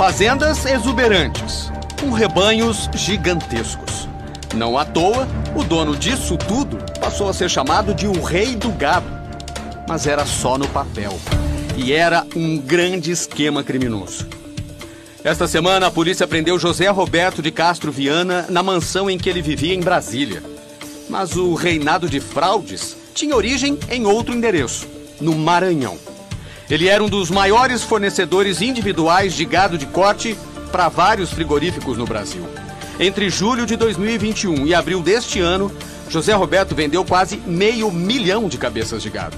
Fazendas exuberantes, com rebanhos gigantescos. Não à toa, o dono disso tudo passou a ser chamado de o rei do gado. Mas era só no papel. E era um grande esquema criminoso. Esta semana, a polícia prendeu José Roberto de Castro Viana na mansão em que ele vivia em Brasília. Mas o reinado de fraudes tinha origem em outro endereço, no Maranhão. Ele era um dos maiores fornecedores individuais de gado de corte para vários frigoríficos no Brasil. Entre julho de 2021 e abril deste ano, José Roberto vendeu quase 500 mil de cabeças de gado.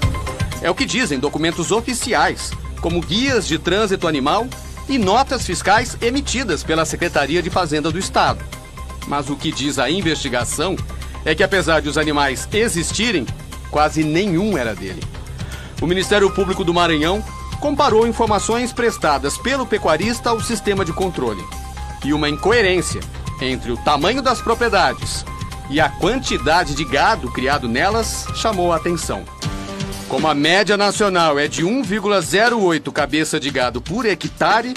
É o que dizem documentos oficiais, como guias de trânsito animal e notas fiscais emitidas pela Secretaria de Fazenda do Estado. Mas o que diz a investigação é que, apesar de os animais existirem, quase nenhum era dele. O Ministério Público do Maranhão comparou informações prestadas pelo pecuarista ao sistema de controle. E uma incoerência entre o tamanho das propriedades e a quantidade de gado criado nelas chamou a atenção. Como a média nacional é de 1,08 cabeça de gado por hectare,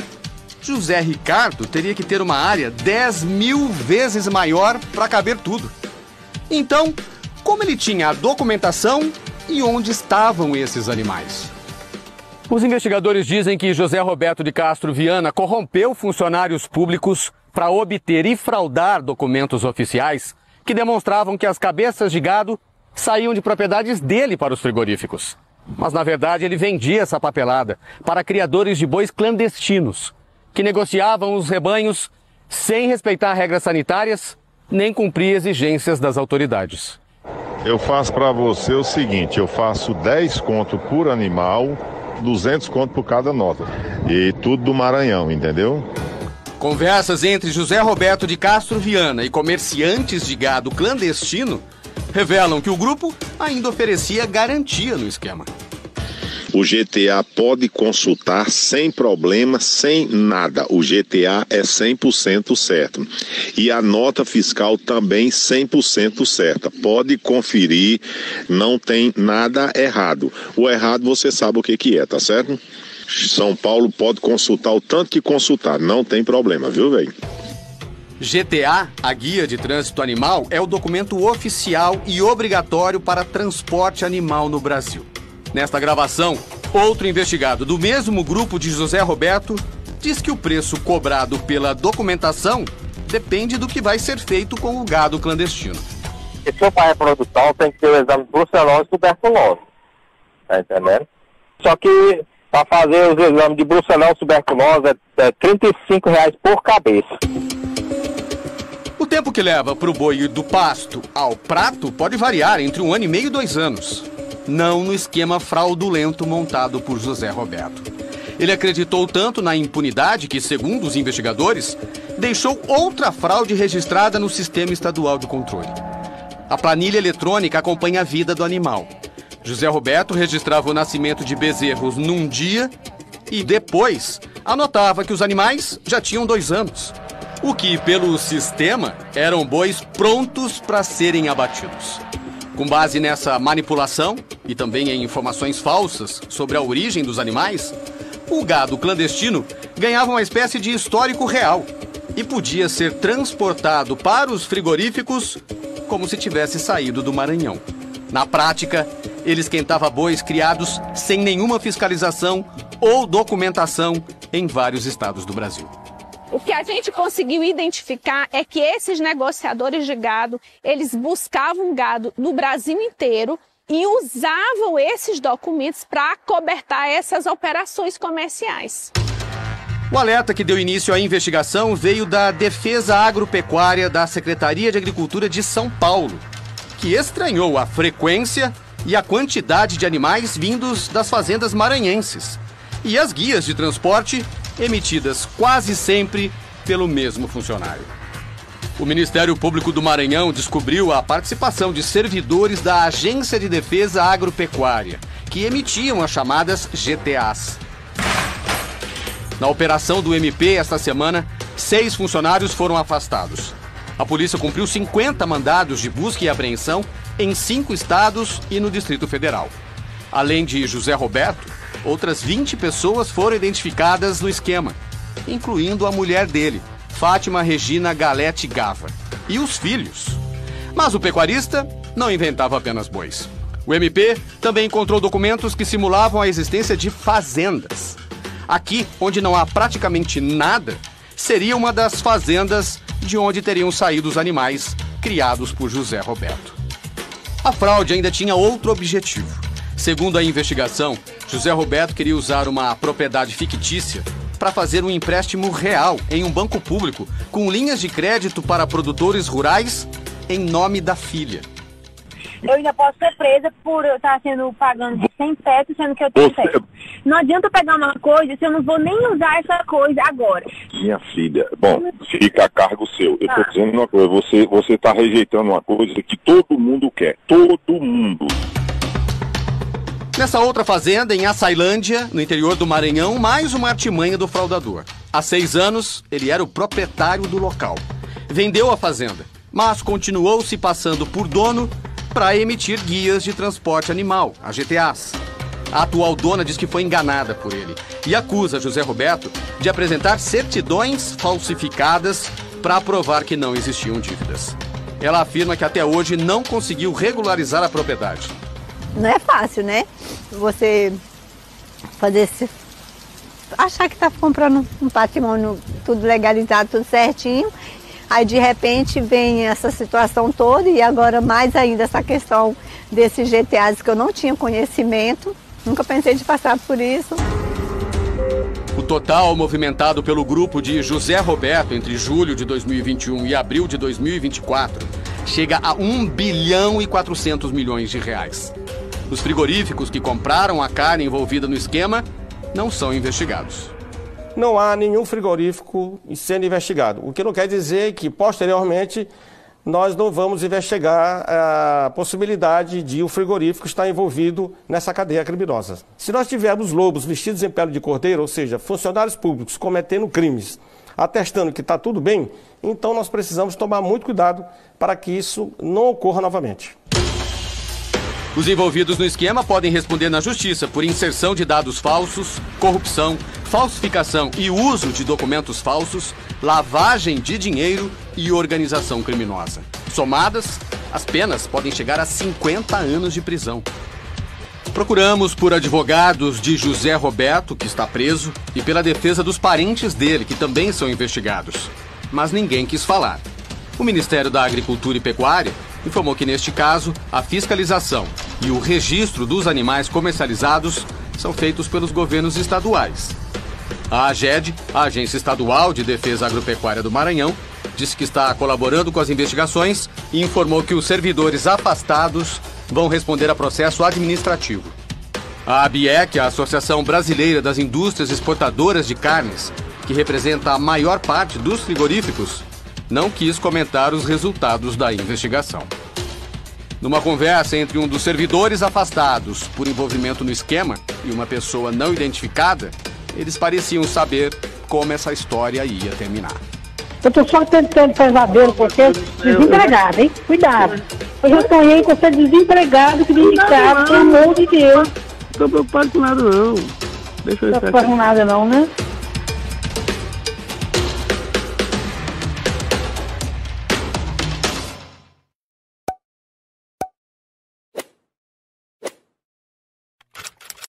José Ricardo teria que ter uma área 10.000 vezes maior para caber tudo. Então, como ele tinha a documentação e onde estavam esses animais? Os investigadores dizem que José Roberto de Castro Viana corrompeu funcionários públicos para obter e fraudar documentos oficiais que demonstravam que as cabeças de gado saíam de propriedades dele para os frigoríficos. Mas, na verdade, ele vendia essa papelada para criadores de bois clandestinos, que negociavam os rebanhos sem respeitar regras sanitárias nem cumprir exigências das autoridades. Eu faço para você o seguinte, eu faço 10 conto por animal, 200 conto por cada nota. E tudo do Maranhão, entendeu? Conversas entre José Roberto de Castro Viana e comerciantes de gado clandestino revelam que o grupo ainda oferecia garantia no esquema. O GTA pode consultar sem problema, sem nada. O GTA é 100% certo. E a nota fiscal também 100% certa. Pode conferir, não tem nada errado. O errado você sabe o que é, tá certo? São Paulo pode consultar o tanto que consultar, não tem problema, viu, velho? GTA, a Guia de Trânsito Animal, é o documento oficial e obrigatório para transporte animal no Brasil. Nesta gravação, outro investigado do mesmo grupo de José Roberto diz que o preço cobrado pela documentação depende do que vai ser feito com o gado clandestino. Se for para reprodução, tem que ter o exame de brucelose e tuberculose. Tá entendendo? Só que para fazer os exames de brucelose e tuberculose é R$35 por cabeça. O tempo que leva para o boi ir do pasto ao prato pode variar entre 1 ano e meio e 2 anos. Não no esquema fraudulento montado por José Roberto. Ele acreditou tanto na impunidade que, segundo os investigadores, deixou outra fraude registrada no Sistema Estadual de Controle. A planilha eletrônica acompanha a vida do animal. José Roberto registrava o nascimento de bezerros num dia e depois anotava que os animais já tinham 2 anos. O que, pelo sistema, eram bois prontos para serem abatidos. Com base nessa manipulação e também em informações falsas sobre a origem dos animais, o gado clandestino ganhava uma espécie de histórico real e podia ser transportado para os frigoríficos como se tivesse saído do Maranhão. Na prática, ele esquentava bois criados sem nenhuma fiscalização ou documentação em vários estados do Brasil. O que a gente conseguiu identificar é que esses negociadores de gado, eles buscavam gado no Brasil inteiro e usavam esses documentos para acobertar essas operações comerciais. O alerta que deu início à investigação veio da Defesa Agropecuária da Secretaria de Agricultura de São Paulo, que estranhou a frequência e a quantidade de animais vindos das fazendas maranhenses e as guias de transporte emitidas quase sempre pelo mesmo funcionário. O Ministério Público do Maranhão descobriu a participação de servidores da Agência de Defesa Agropecuária, que emitiam as chamadas GTAs. Na operação do MP esta semana, 6 funcionários foram afastados. A polícia cumpriu 50 mandados de busca e apreensão em 5 estados e no Distrito Federal. Além de José Roberto, outras 20 pessoas foram identificadas no esquema, incluindo a mulher dele, Fátima Regina Galete Gava, e os filhos. Mas o pecuarista não inventava apenas bois. O MP também encontrou documentos que simulavam a existência de fazendas. Aqui, onde não há praticamente nada, seria uma das fazendas de onde teriam saído os animais criados por José Roberto. A fraude ainda tinha outro objetivo. Segundo a investigação, José Roberto queria usar uma propriedade fictícia para fazer um empréstimo real em um banco público com linhas de crédito para produtores rurais em nome da filha. Eu ainda posso ser presa por eu estar pagando sem teto, sendo que eu tenho teto. Não adianta pegar uma coisa se eu não vou nem usar essa coisa agora. Minha filha, bom, fica a cargo seu. Eu tô dizendo uma coisa, você tá rejeitando uma coisa que todo mundo quer. Todo mundo. Nessa outra fazenda, em Açailândia, no interior do Maranhão, mais uma artimanha do fraudador. Há 6 anos, ele era o proprietário do local. Vendeu a fazenda, mas continuou se passando por dono para emitir guias de transporte animal, a GTAs. A atual dona diz que foi enganada por ele e acusa José Roberto de apresentar certidões falsificadas para provar que não existiam dívidas. Ela afirma que até hoje não conseguiu regularizar a propriedade. Não é fácil, né? Você fazer achar que está comprando um patrimônio tudo legalizado, tudo certinho. Aí de repente vem essa situação toda e agora mais ainda essa questão desses GTAs que eu não tinha conhecimento. Nunca pensei de passar por isso. O total movimentado pelo grupo de José Roberto entre julho de 2021 e abril de 2024 chega a 1 bilhão e 400 milhões de reais. Os frigoríficos que compraram a carne envolvida no esquema não são investigados. Não há nenhum frigorífico sendo investigado, o que não quer dizer que posteriormente nós não vamos investigar a possibilidade de o frigorífico estar envolvido nessa cadeia criminosa. Se nós tivermos lobos vestidos em pele de cordeiro, ou seja, funcionários públicos cometendo crimes, atestando que está tudo bem, então nós precisamos tomar muito cuidado para que isso não ocorra novamente. Os envolvidos no esquema podem responder na justiça por inserção de dados falsos, corrupção, falsificação e uso de documentos falsos, lavagem de dinheiro e organização criminosa. Somadas, as penas podem chegar a 50 anos de prisão. Procuramos por advogados de José Roberto, que está preso, e pela defesa dos parentes dele, que também são investigados. Mas ninguém quis falar. O Ministério da Agricultura e Pecuária informou que, neste caso, a fiscalização e o registro dos animais comercializados são feitos pelos governos estaduais. A AGED, a Agência Estadual de Defesa Agropecuária do Maranhão, disse que está colaborando com as investigações e informou que os servidores afastados vão responder a processo administrativo. A ABIEC, a Associação Brasileira das Indústrias Exportadoras de Carnes, que representa a maior parte dos frigoríficos, não quis comentar os resultados da investigação. Numa conversa entre um dos servidores afastados por envolvimento no esquema e uma pessoa não identificada, eles pareciam saber como essa história ia terminar. Eu tô só tentando pesadelo com você, desempregado, hein? Cuidado. Eu já sonhei com você desempregado, que vem de casa, pelo amor de Deus. Não tô preocupado com nada, não. Deixa eu não tô preocupado com nada, não, né?